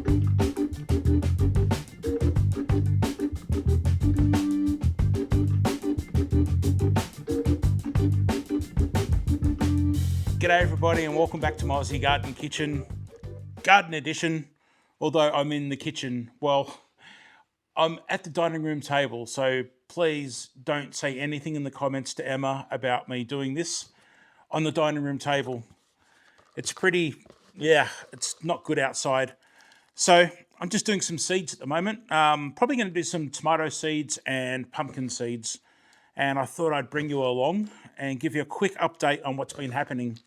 G'day everybody and welcome back to my Aussie Garden Kitchen, Garden Edition. Although I'm in the kitchen, well, I'm at the dining room table, so please don't say anything in the comments to Emma about me doing this on the dining room table. It's it's not good outside. So I'm just doing some seeds at the moment. Probably going to do some tomato seeds and pumpkin seeds. And I thought I'd bring you along and give you a quick update on what's been happening.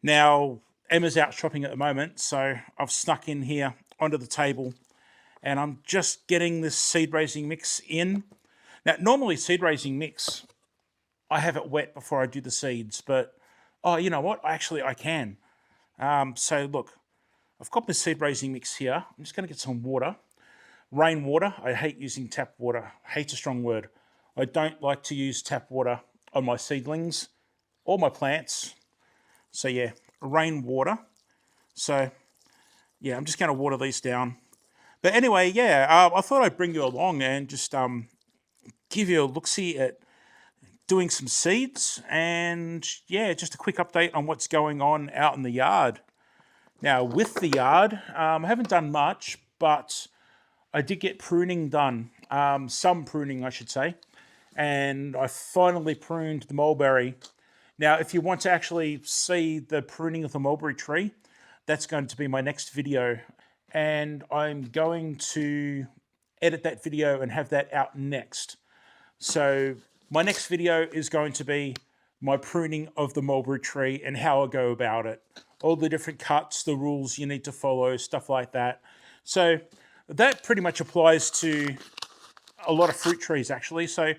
Now, Emma's out shopping at the moment, so I've snuck in here onto the table and I'm just getting this seed raising mix in. Now, normally seed raising mix, I have it wet before I do the seeds, but, oh, you know what? Actually, I can. So look, I've got my seed raising mix here. I'm just going to get some water. Rainwater. I hate using tap water. Hate's a strong word. I don't like to use tap water on my seedlings or my plants. So yeah, rainwater. So yeah, I'm just going to water these down. But anyway, yeah, I thought I'd bring you along and just give you a look-see at doing some seeds. And yeah, just a quick update on what's going on out in the yard. Now, with the yard, I haven't done much, but I did get pruning done. Some pruning, I should say. And I finally pruned the mulberry. Now, if you want to actually see the pruning of the mulberry tree, that's going to be my next video. And I'm going to edit that video and have that out next. So my next video is going to be my pruning of the mulberry tree and how I go about it. All the different cuts, the rules you need to follow, stuff like that. So that pretty much applies to a lot of fruit trees, actually. So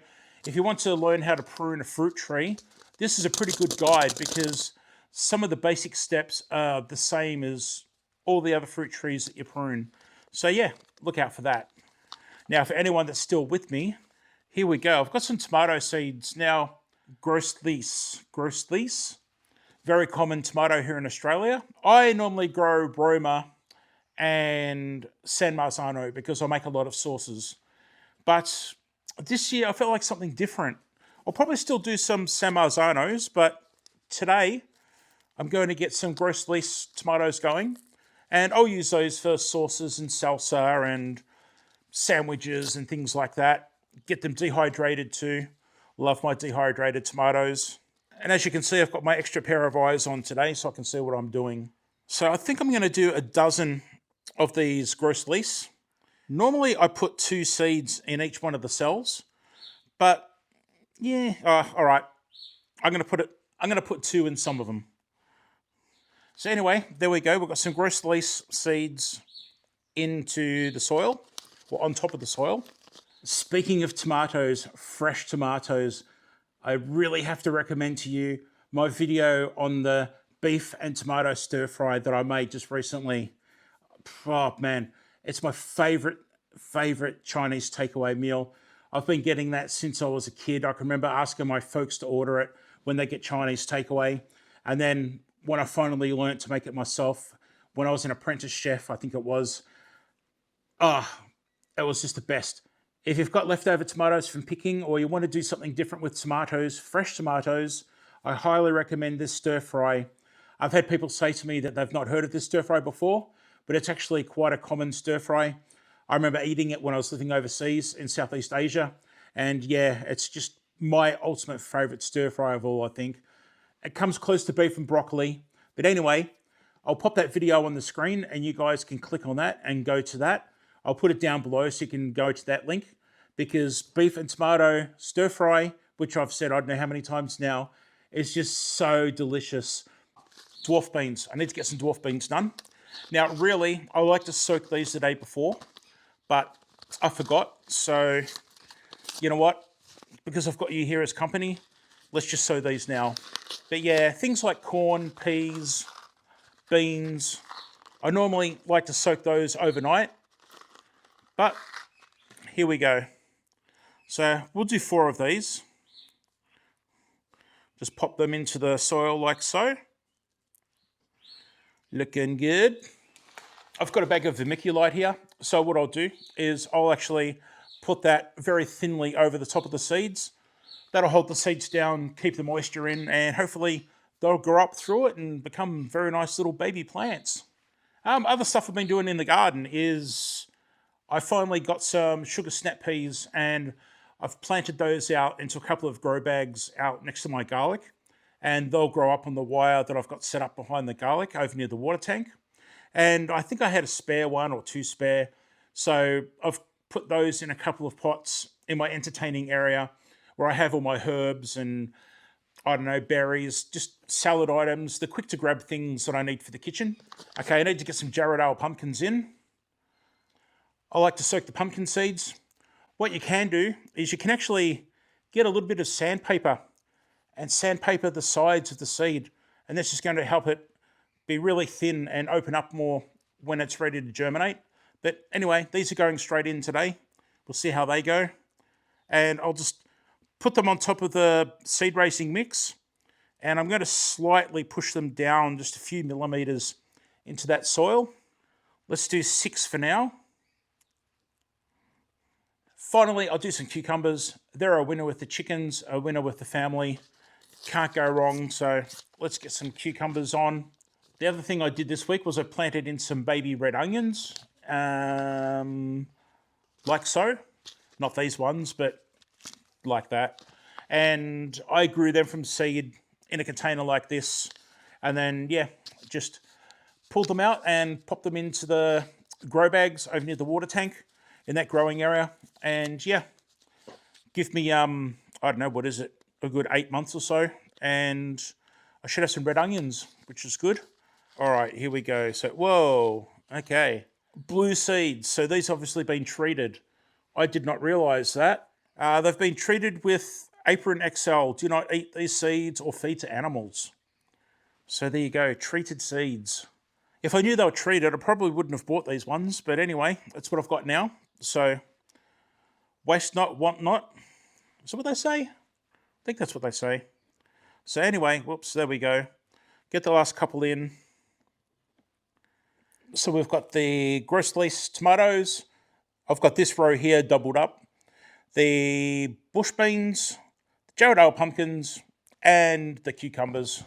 if you want to learn how to prune a fruit tree, this is a pretty good guide because some of the basic steps are the same as all the other fruit trees that you prune. So yeah, look out for that. Now, for anyone that's still with me, here we go. I've got some tomato seeds. Now, gross lease, very common tomato here in Australia. I normally grow Roma and San Marzano because I make a lot of sauces. But this year I felt like something different. I'll probably still do some San Marzanos, but today I'm going to get some gross lease tomatoes going. And I'll use those for sauces and salsa and sandwiches and things like that. Get them dehydrated too. Love my dehydrated tomatoes. And as you can see, I've got my extra pair of eyes on today so I can see what I'm doing. So I think I'm going to do a dozen of these gross lease. Normally I put 2 seeds in each one of the cells, but yeah, all right. I'm going to put 2 in some of them. So anyway, there we go. We've got some gross lease seeds into the soil, or on top of the soil. Speaking of tomatoes, fresh tomatoes, I really have to recommend to you my video on the beef and tomato stir fry that I made just recently. Oh man, it's my favorite Chinese takeaway meal. I've been getting that since I was a kid. I can remember asking my folks to order it when they get Chinese takeaway. And then when I finally learned to make it myself, when I was an apprentice chef, I think it was, it was just the best. If you've got leftover tomatoes from picking or you want to do something different with tomatoes, fresh tomatoes, I highly recommend this stir fry. I've had people say to me that they've not heard of this stir fry before, but it's actually quite a common stir fry. I remember eating it when I was living overseas in Southeast Asia. And yeah, it's just my ultimate favorite stir fry of all, I think. It comes close to beef and broccoli. But anyway, I'll pop that video on the screen and you guys can click on that and go to that. I'll put it down below so you can go to that link because beef and tomato stir fry, which I've said I don't know how many times now, is just so delicious. Dwarf beans. I need to get some dwarf beans done. Now, really, I like to soak these the day before, but I forgot. So, you know what? Because I've got you here as company, let's just sow these now. But yeah, things like corn, peas, beans, I normally like to soak those overnight. But here we go. So we'll do 4 of these. Just pop them into the soil like so. Looking good. I've got a bag of vermiculite here. So what I'll do is I'll actually put that very thinly over the top of the seeds. That'll hold the seeds down, keep the moisture in, and hopefully they'll grow up through it and become very nice little baby plants. Other stuff I've been doing in the garden is I finally got some sugar snap peas and I've planted those out into a couple of grow bags out next to my garlic. And they'll grow up on the wire that I've got set up behind the garlic over near the water tank. And I think I had a spare one or two spare. So I've put those in a couple of pots in my entertaining area where I have all my herbs and, I don't know, berries, just salad items, the quick to grab things that I need for the kitchen. Okay, I need to get some Jarrahdale pumpkins in. I like to soak the pumpkin seeds. What you can do is you can actually get a little bit of sandpaper and sandpaper the sides of the seed. And that's just going to help it be really thin and open up more when it's ready to germinate. But anyway, these are going straight in today. We'll see how they go. And I'll just put them on top of the seed raising mix. And I'm going to slightly push them down just a few millimeters into that soil. Let's do 6 for now. Finally, I'll do some cucumbers. They're a winner with the chickens, a winner with the family. Can't go wrong, so let's get some cucumbers on. The other thing I did this week was I planted in some baby red onions, like so. Not these ones, but like that. And I grew them from seed in a container like this. And then, yeah, just pulled them out and popped them into the grow bags over near the water tank in that growing area. And yeah, give me, I don't know, what is it? A good 8 months or so. And I should have some red onions, which is good. All right, here we go. So, whoa, okay. Blue seeds. So these obviously been treated. I did not realize that. They've been treated with Apron XL. Do not eat these seeds or feed to animals. So there you go, treated seeds. If I knew they were treated, I probably wouldn't have bought these ones. But anyway, that's what I've got now. So, waste not, want not. Is that what they say? I think that's what they say. So anyway, whoops, there we go. Get the last couple in. So we've got the gross lease tomatoes. I've got this row here doubled up. The bush beans, the Jarrahdale pumpkins, and the cucumbers.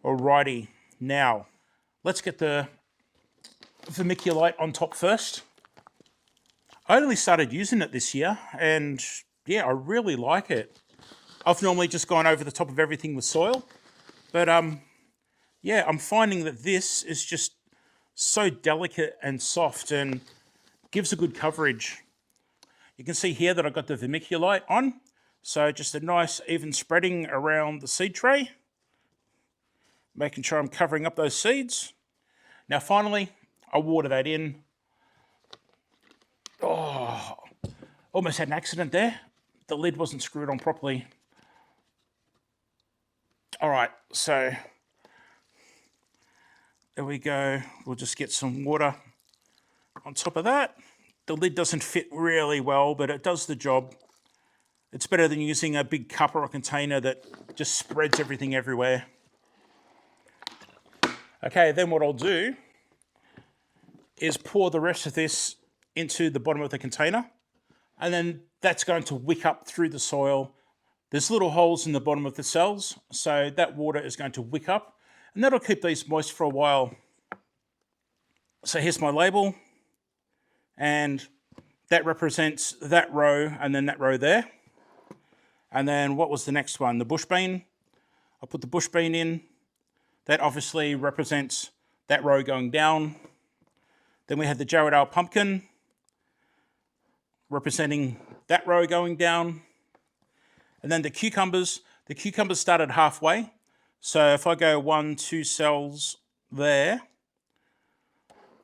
Alrighty, now let's get the vermiculite on top first. I only started using it this year, and yeah, I really like it. I've normally just gone over the top of everything with soil, but yeah, I'm finding that this is just so delicate and soft and gives a good coverage. You can see here that I've got the vermiculite on, so just a nice even spreading around the seed tray, making sure I'm covering up those seeds. Now finally, I water that in. Oh, almost had an accident there. The lid wasn't screwed on properly. All right, so there we go. We'll just get some water on top of that. The lid doesn't fit really well, but it does the job. It's better than using a big cup or a container that just spreads everything everywhere. Okay, then what I'll do is pour the rest of this into the bottom of the container, and then that's going to wick up through the soil. There's little holes in the bottom of the cells, so that water is going to wick up, and that'll keep these moist for a while. So here's my label, and that represents that row and then that row there. And then what was the next one? The bush bean. I put the bush bean in. That obviously represents that row going down. Then we had the Jarrahdale pumpkin, representing that row going down. And then the cucumbers started halfway. So if I go 1, 2 cells there,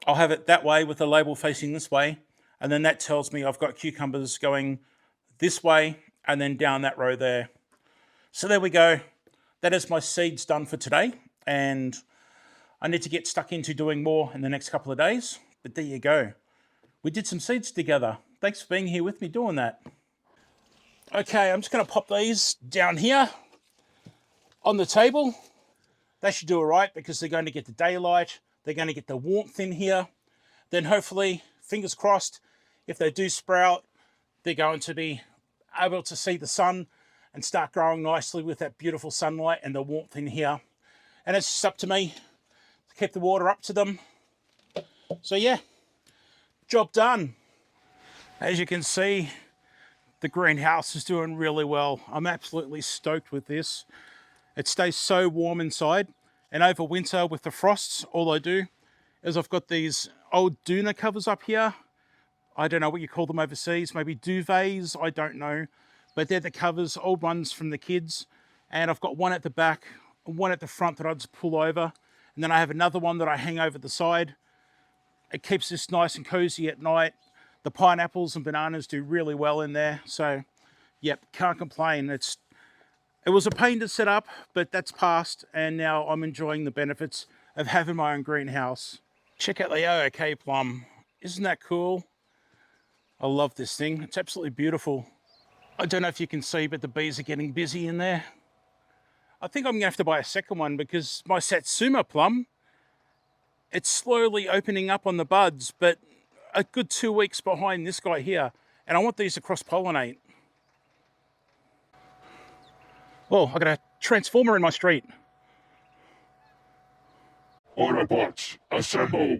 I'll have it that way with the label facing this way. And then that tells me I've got cucumbers going this way and then down that row there. So there we go. That is my seeds done for today. And I need to get stuck into doing more in the next couple of days. But there you go. We did some seeds together. Thanks for being here with me doing that. Okay, I'm just going to pop these down here on the table. They should do all right because they're going to get the daylight. They're going to get the warmth in here. then hopefully, fingers crossed, if they do sprout, they're going to be able to see the sun and start growing nicely with that beautiful sunlight and the warmth in here. And it's just up to me to keep the water up to them. So yeah, job done. As you can see, the greenhouse is doing really well. I'm absolutely stoked with this. It stays so warm inside, and over winter with the frosts, all I do is I've got these old doona covers up here. I don't know what you call them overseas, maybe duvets, I don't know. But they're the covers, old ones from the kids. And I've got one at the back, one at the front that I just pull over. And then I have another one that I hang over the side. It keeps this nice and cozy at night. The pineapples and bananas do really well in there. So, yep, can't complain. It was a pain to set up, but that's past. And now I'm enjoying the benefits of having my own greenhouse. Check out the OK plum. Isn't that cool? I love this thing. It's absolutely beautiful. I don't know if you can see, but the bees are getting busy in there. I think I'm going to have to buy a second one because my Satsuma plum, it's slowly opening up on the buds, but a good 2 weeks behind this guy here. And I want these to cross-pollinate. Oh, I got a transformer in my street. Autobots, assemble!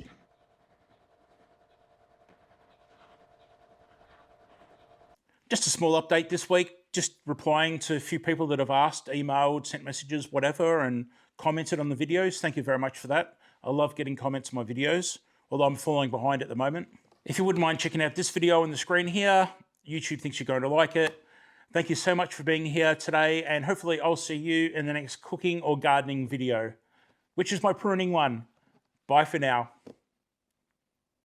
Just a small update this week, just replying to a few people that have asked, emailed, sent messages, whatever, and commented on the videos. Thank you very much for that. I love getting comments on my videos, although I'm falling behind at the moment. If you wouldn't mind checking out this video on the screen here, YouTube thinks you're going to like it. Thank you so much for being here today, and hopefully I'll see you in the next cooking or gardening video, which is my pruning one. Bye for now.